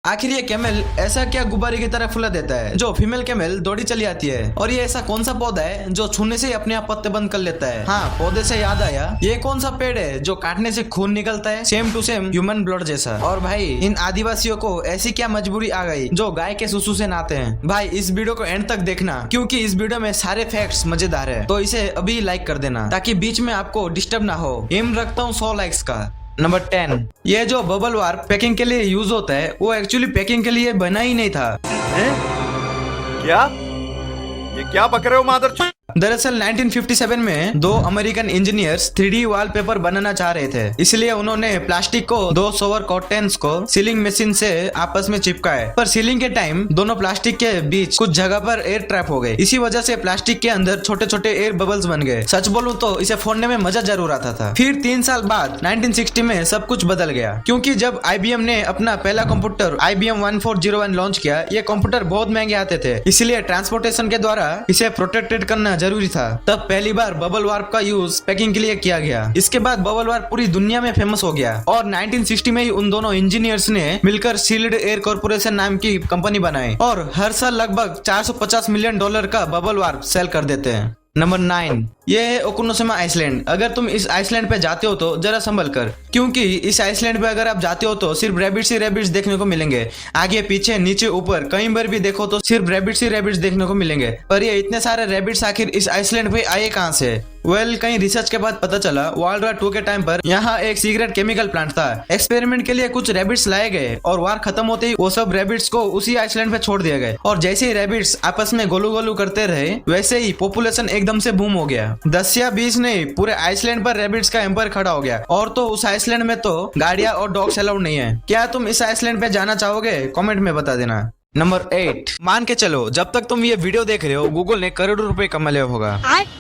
आखिर ये कैमल ऐसा क्या गुब्बारे की तरह फुला देता है जो फीमेल कैमल दौड़ी चली आती है? और ये ऐसा कौन सा पौधा है जो छूने से ही अपने आप पत्ते बंद कर लेता है? हाँ, पौधे से याद आया, ये कौन सा पेड़ है जो काटने से खून निकलता है same to same human blood जैसा? और भाई इन आदिवासियों को ऐसी क्या मजबूरी आ गई जो गाय के सुसु से नहाते हैं? भाई इस वीडियो को एंड तक देखना क्योंकि इस वीडियो में सारे फैक्ट्स मजेदार है, तो इसे अभी लाइक कर देना ताकि बीच में आपको डिस्टर्ब ना हो। एम रखता हूँ 100 लाइक्स का। नंबर 10, ये जो बबल वार्प पैकिंग के लिए यूज होता है वो एक्चुअली पैकिंग के लिए बना ही नहीं था। क्या? ये क्या बक रहे हो मादर? दरअसल 1957 में दो अमेरिकन इंजीनियर्स 3D वॉलपेपर बनाना चाह रहे थे, इसलिए उन्होंने प्लास्टिक को दो सोवर कॉटन्स को सीलिंग मशीन से आपस में चिपकाए। पर सीलिंग के टाइम दोनों प्लास्टिक के बीच कुछ जगह पर एयर ट्रैप हो गए। इसी वजह से प्लास्टिक के अंदर छोटे छोटे एयर बबल्स बन गए। सच बोलूं तो इसे फोड़ने में मजा जरूर आता था। फिर 3 साल बाद 1960 में सब कुछ बदल गया क्योंकि जब IBM ने अपना पहला कंप्यूटर IBM 1401 लॉन्च किया, ये कंप्यूटर बहुत महंगे आते थे, इसलिए ट्रांसपोर्टेशन के द्वारा इसे प्रोटेक्टेड करना जरूरी था। तब पहली बार बबल वार्प का यूज पैकिंग के लिए किया गया। इसके बाद बबल वार्प पूरी दुनिया में फेमस हो गया और 1960 में ही उन दोनों इंजीनियर्स ने मिलकर सील्ड एयर कॉर्पोरेशन नाम की कंपनी बनाई और हर साल लगभग $450 मिलियन का बबल वार्प सेल कर देते हैं। नंबर 9, ये है ओकुनोशिमा आइसलैंड। अगर तुम इस आइसलैंड पे जाते हो तो जरा संभल कर, क्योंकि इस आइसलैंड पे अगर आप जाते हो तो सिर्फ रैबिट्स ही रैबिट्स देखने को मिलेंगे। आगे पीछे नीचे ऊपर कहीं पर भी देखो तो सिर्फ रैबिट्स ही रैबिट्स देखने को मिलेंगे। पर ये इतने सारे रैबिट्स आखिर इस आइसलैंड पे आए कहाँ से? कहीं रिसर्च के बाद पता चला वर्ल्ड वॉर 2 के टाइम पर यहाँ एक सीक्रेट केमिकल प्लांट था। एक्सपेरिमेंट के लिए कुछ रैबिट्स लाए गए और वार खत्म होते ही वो सब रैबिट्स को उसी आइसलैंड पे छोड़ दिए गए और जैसे ही रैबिट्स आपस में गोलू गोलू करते रहे वैसे ही पॉपुलेशन एकदम से बूम हो गया। 10 या 20 नहीं, पूरे आइसलैंड पर रैबिट्स का एम्पायर खड़ा हो गया। और तो उस आइसलैंड में तो गाड़ियां और डॉग्स अलाउड नहीं है। क्या तुम इस आइसलैंड पे जाना चाहोगे? कमेंट में बता देना। नंबर 8, मान के चलो जब तक तुम ये वीडियो देख रहे हो गूगल ने करोड़ों रुपए कमा लिया होगा।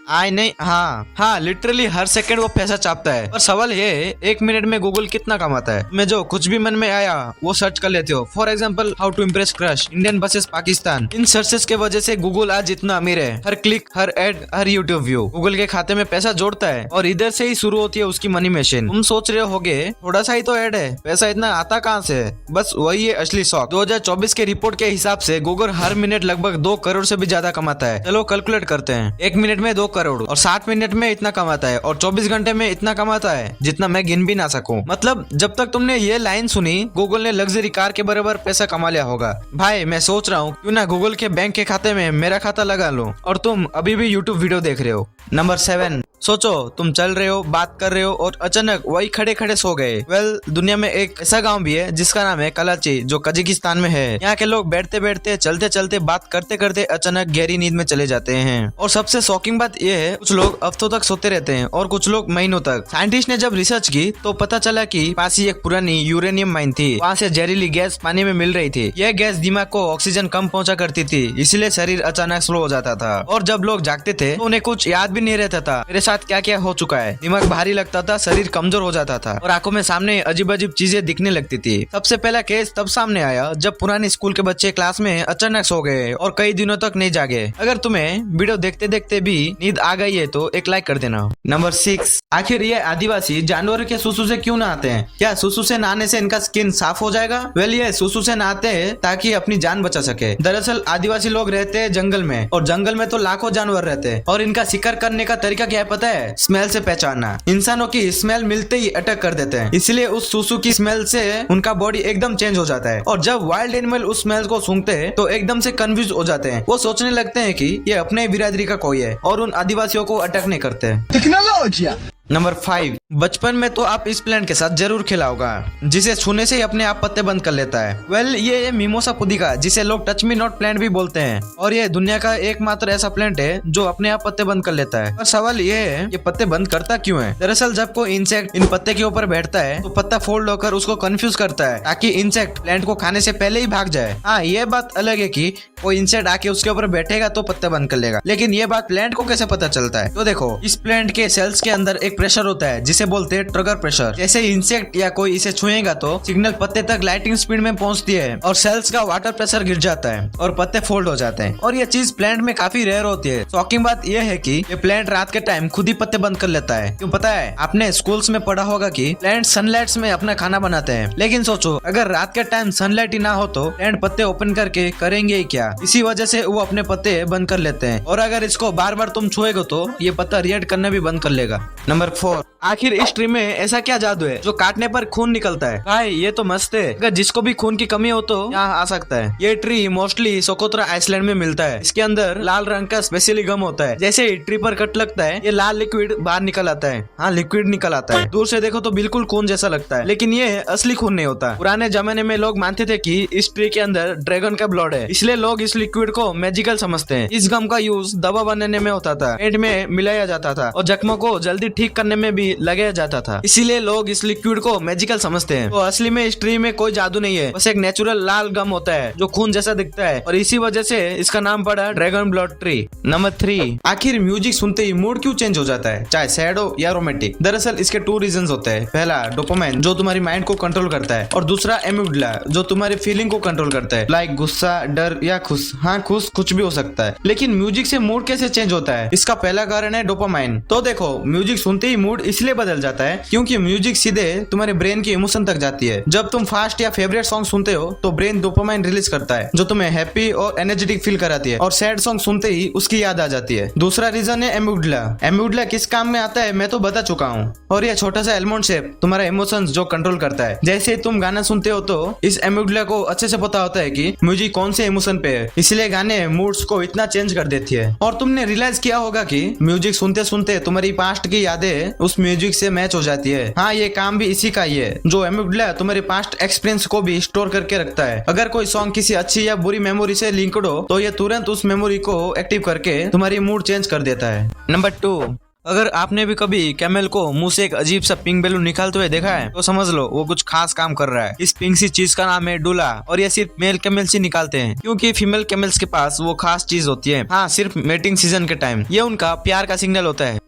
आए नहीं, हाँ लिटरली हर सेकंड वो पैसा छापता है। और सवाल ये है 1 मिनट में गूगल कितना कमाता है? मैं जो कुछ भी मन में आया वो सर्च कर लेते हो। For example how to impress crush, Indian versus Pakistan. In searches के वजह से गूगल आज इतना अमीर है। हर क्लिक, हर एड, हर यूट्यूब व्यू गूगल के खाते में पैसा जोड़ता है और इधर से ही शुरू होती है उसकी मनी मशीन। तुम सोच रहे होगे थोड़ा सा ही तो एड है, पैसा इतना आता कहाँ से? बस वही है असली शौक। 2024 के रिपोर्ट के हिसाब से गूगल हर मिनट लगभग 2 करोड़ से भी ज्यादा कमाता है। चलो कैलकुलेट करते हैं। 1 मिनट में 2 करोड़ और 60 मिनट में इतना कमाता है और 24 घंटे में इतना कमाता है जितना मैं गिन भी ना सकूं। मतलब जब तक तुमने ये लाइन सुनी गूगल ने लग्जरी कार के बराबर पैसा कमा लिया होगा। भाई मैं सोच रहा हूँ क्यों ना गूगल के बैंक के खाते में मेरा खाता लगा लो और तुम अभी भी यूट्यूब वीडियो देख रहे हो। नंबर 7, सोचो तुम चल रहे हो, बात कर रहे हो और अचानक वही खड़े खड़े सो गए। दुनिया में एक ऐसा गांव भी है जिसका नाम है कलाची, जो कजाकिस्तान में है। यहाँ के लोग बैठते बैठते, चलते चलते, बात करते करते अचानक गहरी नींद में चले जाते हैं। और सबसे शॉकिंग बात यह है कुछ लोग हफ्तों तक सोते रहते हैं और कुछ लोग महीनों तक। साइंटिस्ट ने जब रिसर्च की तो पता चला कि पास ही एक पुरानी यूरेनियम माइन थी। वहाँ से जहरीली गैस पानी में मिल रही थी। यह गैस दिमाग को ऑक्सीजन कम पहुँचा करती थी, इसलिए शरीर अचानक स्लो हो जाता था। और जब लोग जागते थे तो उन्हें कुछ याद भी नहीं रहता था मेरे साथ क्या क्या हो चुका है। दिमाग भारी लगता था, शरीर कमजोर हो जाता था और आंखों में सामने अजीब अजीब चीजें दिखने लगती थी। सबसे पहला केस तब सामने आया जब पुरानी स्कूल के बच्चे क्लास में अचानक सो गए और कई दिनों तक नहीं जागे। अगर तुम्हें वीडियो देखते देखते भी नींद आ गई है तो एक लाइक कर देना। नंबर 6, आखिर ये आदिवासी जानवर के सुसु से क्यों नहाते हैं? क्या सुसु से नहाने से इनका स्किन साफ हो जाएगा? ये सुसु से नहाते हैं ताकि अपनी जान बचा सके। दरअसल आदिवासी लोग रहते हैं जंगल में और जंगल में तो लाखों जानवर रहते हैं और इनका शिकार करने का तरीका क्या है पता है? स्मेल से पहचानना। इंसानों की स्मेल मिलते ही अटैक कर देते हैं, इसलिए उस सुसु की स्मेल से उनका बॉडी एकदम चेंज हो जाता है। और जब वाइल्ड एनिमल उस स्मेल को सूंघते हैं तो एकदम से कंफ्यूज हो जाते हैं। वो सोचने लगते हैं कि ये अपने बिरादरी का कोई है और उन आदिवासियों को अटैक नहीं करते। टेक्नोलॉजी। नंबर 5, बचपन में तो आप इस प्लांट के साथ जरूर खेला होगा जिसे छूने से ही अपने आप पत्ते बंद कर लेता है। ये मिमोसा पुदिका, जिसे लोग टच मी नॉट प्लांट भी बोलते हैं और ये दुनिया का एकमात्र ऐसा प्लांट है जो अपने आप पत्ते बंद कर लेता है। और सवाल ये है ये पत्ते बंद करता क्यों है? दरअसल जब कोई इंसेक्ट इन पत्ते के ऊपर बैठता है तो पत्ता फोल्ड होकर उसको कंफ्यूज करता है ताकि इंसेक्ट प्लांट को खाने से पहले ही भाग जाए। हाँ, ये बात अलग है कि कोई इंसेक्ट आके उसके ऊपर बैठेगा तो पत्ते बंद कर लेगा, लेकिन ये बात प्लांट को कैसे पता चलता है? तो देखो, इस प्लांट के सेल्स के अंदर एक एक प्रेशर होता है जिसे बोलते हैं ट्रिगर प्रेशर। जैसे इंसेक्ट या कोई इसे छुएगा तो सिग्नल पत्ते तक लाइटिंग स्पीड में पहुंचती है और सेल्स का वाटर प्रेशर गिर जाता है और पत्ते फोल्ड हो जाते हैं। और ये चीज प्लांट में काफी रेयर होती है। शॉकिंग बात यह है कि ये प्लांट रात के टाइम खुद ही पत्ते बंद कर लेता है। क्यों पता है? आपने स्कूल्स में पढ़ा होगा कि प्लांट सनलाइट में अपना खाना बनाते हैं, लेकिन सोचो अगर रात के टाइम सनलाइट ही ना हो तो प्लांट पत्ते ओपन करके करेंगे ही क्या? इसी वजह से वो अपने पत्ते बंद कर लेते हैं और अगर इसको बार बार तुम छुएगा तो ये पत्ता रिएक्ट करना भी बंद कर लेगा। नंबर 4, आखिर इस ट्री में ऐसा क्या जादू है जो काटने पर खून निकलता है? भाई ये तो मस्त है। अगर जिसको भी खून की कमी हो तो यहाँ आ सकता है। ये ट्री मोस्टली सोकोत्रा आइसलैंड में मिलता है। इसके अंदर लाल रंग का स्पेशली गम होता है। जैसे ही ट्री पर कट लगता है ये लाल लिक्विड बाहर निकल आता है। हाँ, लिक्विड निकल आता है। दूर से देखो तो बिल्कुल खून जैसा लगता है, लेकिन ये असली खून नहीं होता। पुराने जमाने में लोग मानते थे कि इस ट्री के अंदर ड्रैगन का ब्लड है, इसलिए लोग इस लिक्विड को मैजिकल समझते हैं। इस गम का यूज दवा बनाने में होता था, पेंट में मिलाया जाता था और जख्मों को जल्दी ठीक करने में भी लगाया जाता था। इसीलिए लोग इस लिक्विड को मैजिकल समझते हैं। तो असली में इस ट्री में कोई जादू नहीं है, बस एक नेचुरल लाल गम होता है जो खून जैसा दिखता है और इसी वजह से इसका नाम पड़ा ड्रैगन ब्लड ट्री। नंबर 3, आखिर म्यूजिक सुनते ही मूड क्यों चेंज हो जाता है, चाहे सैड हो या रोमांटिक? दरअसल इसके 2 रीजंस होते हैं। पहला डोपामाइन जो तुम्हारी माइंड को कंट्रोल करता है और दूसरा एमिग्डाला जो तुम्हारी फीलिंग को कंट्रोल करता है, लाइक गुस्सा, डर या खुश। हाँ, खुश कुछ भी हो सकता है। लेकिन म्यूजिक से मूड कैसे चेंज होता है? इसका पहला कारण है डोपामाइन। तो देखो, म्यूजिक सुनते ही मूड इसलिए बदल जाता है क्योंकि म्यूजिक सीधे तुम्हारे ब्रेन की इमोशन तक जाती है। जब तुम फास्ट या फेवरेट सॉन्ग सुनते हो तो ब्रेन डोपामाइन रिलीज करता है जो तुम्हें हैप्पी और एनर्जेटिक फील कराती है और सैड सॉन्ग सुनते ही उसकी याद आ जाती है। दूसरा रीजन है एमिग्डाला। एमिग्डाला किस काम में आता है मैं तो बता चुका हूँ, और यह छोटा सा एलमोंड शेप तुम्हारा इमोशंस जो कंट्रोल करता है। जैसे ही तुम गाना सुनते हो तो इस एमिग्डाला को अच्छे से पता होता है कि म्यूजिक कौन से इमोशन पे है, इसलिए गाने मूड्स को इतना चेंज कर देती है। और तुमने रियलाइज किया होगा कि म्यूजिक सुनते सुनते तुम्हारी पास्ट की यादें उस म्यूजिक से मैच हो जाती है। हाँ, ये काम भी इसी का ही है। जो एमिग्डाला तुम्हारे पास्ट एक्सपीरियंस को भी स्टोर करके रखता है। अगर कोई सॉन्ग किसी अच्छी या बुरी मेमोरी से लिंक्ड हो तो ये तुरंत उस मेमोरी को एक्टिव करके तुम्हारी मूड चेंज कर देता है। नंबर 2, अगर आपने भी कभी कैमल को मुंह से एक अजीब सा पिंक बैलून निकालते हुए देखा है तो समझ लो वो कुछ खास काम कर रहा है। इस पिंक सी चीज का नाम है डुला और ये सिर्फ मेल कैमल्स ही निकालते हैं क्योंकि फीमेल कैमल्स के पास वो खास चीज होती है। हाँ, सिर्फ मेटिंग सीजन के टाइम ये उनका प्यार का सिग्नल होता है।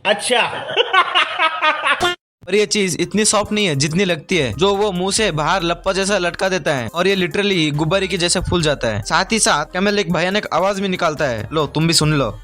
अच्छा। और ये चीज इतनी सॉफ्ट नहीं है जितनी लगती है, जो वो मुंह से बाहर लप्पा जैसा लटका देता है और ये लिटरली गुब्बारे की जैसे फूल जाता है। साथ ही साथ कैमल एक भयानक आवाज भी निकालता है। लो तुम भी सुन लो।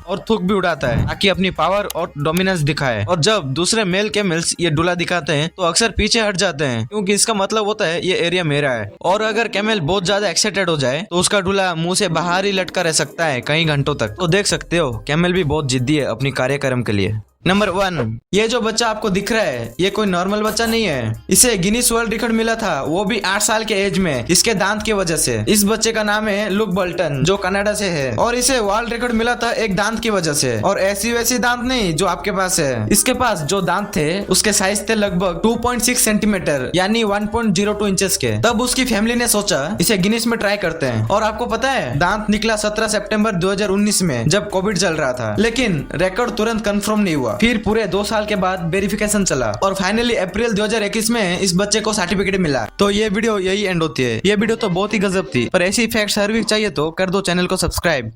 और थूक भी उड़ाता है ताकि अपनी पावर और डोमिनेंस दिखाए। और जब दूसरे मेल कैमल्स ये डुला दिखाते हैं तो अक्सर पीछे हट जाते हैं क्योंकि इसका मतलब होता है ये एरिया मेरा है। और अगर कैमल बहुत ज्यादा एक्साइटेड हो जाए तो उसका डुला मुंह से बाहर ही लटका रह सकता है कई घंटों तक। तो देख सकते हो कैमल भी बहुत जिद्दी है अपनी कार्यक्रम के लिए। नंबर 1, ये जो बच्चा आपको दिख रहा है ये कोई नॉर्मल बच्चा नहीं है। इसे गिनीज वर्ल्ड रिकॉर्ड मिला था, वो भी 8 साल के एज में, इसके दांत की वजह से। इस बच्चे का नाम है लुक बोल्टन जो कनाडा से है और इसे वर्ल्ड रिकॉर्ड मिला था एक दांत की वजह से। और ऐसी वैसी दांत नहीं जो आपके पास है। इसके पास जो दांत थे उसके साइज थे लगभग 2.6 सेंटीमीटर यानी 1.02 इंचेस के। तब उसकी फैमिली ने सोचा इसे गिनीज में ट्राई करते हैं। और आपको पता है दांत निकला 17 सितंबर 2019 में जब कोविड चल रहा था, लेकिन रिकॉर्ड तुरंत कंफर्म नहीं हुआ। फिर पूरे 2 साल के बाद वेरिफिकेशन चला और फाइनली अप्रैल 2021 में इस बच्चे को सर्टिफिकेट मिला। तो ये वीडियो यही एंड होती है। ये वीडियो तो बहुत ही गजब थी, पर ऐसी फैक्ट्स हर वीक चाहिए तो कर दो चैनल को सब्सक्राइब।